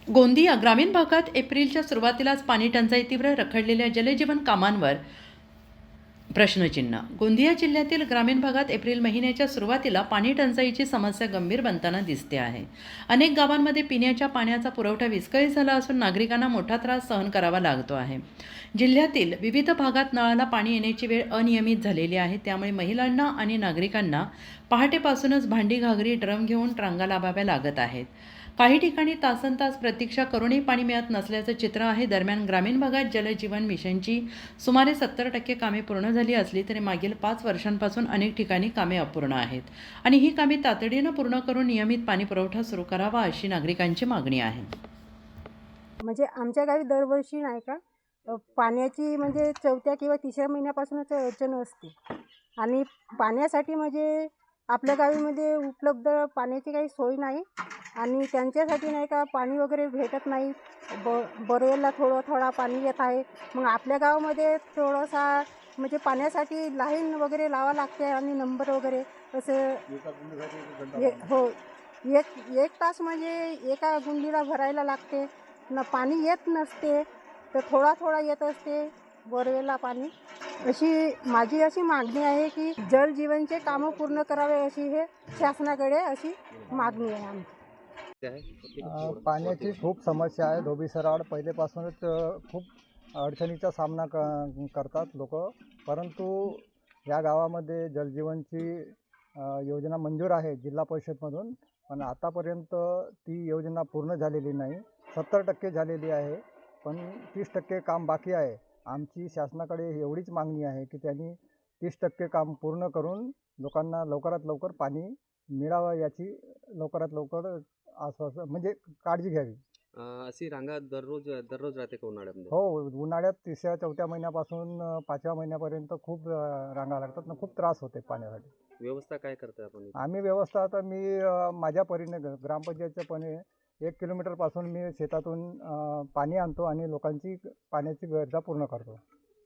गोंदिया ग्रामीण भागात एप्रिलच्या सुरुवातीलाच पाणी टंचाई तीव्र रखडलेल्या जलजीवन कामांवर प्रश्नचिन्ह. गोंदिया जिल्ह्यातील ग्रामीण भागात एप्रिल महिन्याच्या सुरुवातीला पाणी टंचाईची समस्या गंभीर बनताना दिसते आहे. अनेक गावांमध्ये पिण्याच्या पाण्याचा पुरवठा विस्कळीत झाला असून नागरिकांना मोठा त्रास सहन करावा लागतो आहे. जिल्ह्यातील विविध भागात नळाला पाणी येण्याची वेळ अनियमित झालेली आहे. त्यामुळे महिलांना आणि नागरिकांना पहाटेपासूनच भांडी, घागरी, ड्रम घेऊन रांगा लावाव्या लागत आहेत. काही ठिकाणी तासनतास प्रतीक्षा करूनही पाणी मिळत नसल्याचं चित्र आहे. दरम्यान ग्रामीण भागात जलजीवन मिशनची सुमारे 70% कामे पूर्ण झाली असली तरी मागील 5 वर्षांपासून अनेक ठिकाणी कामे अपूर्ण आहेत आणि ही कामे तातडीनं पूर्ण करून नियमित पाणी पुरवठा सुरू करावा अशी नागरिकांची मागणी आहे. म्हणजे आमच्या गावी दरवर्षी नाही का पाण्याची म्हणजे चौथ्या किंवा तिसऱ्या महिन्यापासूनच अडचण असते आणि पाण्यासाठी म्हणजे आपल्या गावीमध्ये उपलब्ध पाण्याची काही सोय नाही आणि त्यांच्यासाठी नाही का पाणी वगैरे भेटत नाही. बोरवेलला थोडा पाणी येत आहे. मग आपल्या गावामध्ये थोडासा म्हणजे पाण्यासाठी लाईन वगैरे लावा लागते आणि नंबर वगैरे असं हो एक तास म्हणजे एका गुंडीला भरायला लागते ना. पाणी येत नसते तर थोडा येत असते बोरवेलला पाणी. माझी अशी मागणी आहे की जल जीवनचे कामं पूर्ण करावे अशी हे शासनाकडे अशी मागणी आहे आमची. पाण्याची खूप समस्या आहे. धोबी सराड पहिलेपासूनच खूप अडचणीचा सामना करतात लोक, परंतु या गावामध्ये जलजीवनची योजना मंजूर आहे जिल्हा परिषदमधून, पण आतापर्यंत ती योजना पूर्ण झालेली नाही. 70% झालेली आहे, पण 30% काम बाकी आहे. आमची शासनाकडे एवढीच मागणी आहे की त्यांनी 30% काम पूर्ण करून लोकांना लवकरात लवकर पाणी मिळावं याची लवकरात लवकर आश्वासन म्हणजे काळजी घ्यावी. अशी रांगा दररोज राहते का उन्हाळ्यामध्ये? हो, उन्हाळ्यात 3ऱ्या-4थ्या महिन्यापासून 5व्या महिन्यापर्यंत खूप रांगा लागतात ना, खूप त्रास होते पाण्यासाठी. व्यवस्था काय करताय आपण? आम्ही व्यवस्था आता मी माझ्या परीने ग्रामपंचायतच्या पणे 1 किलोमीटरपासून मी शेतातून पाणी आणतो आणि लोकांची पाण्याची गरजा पूर्ण करतो.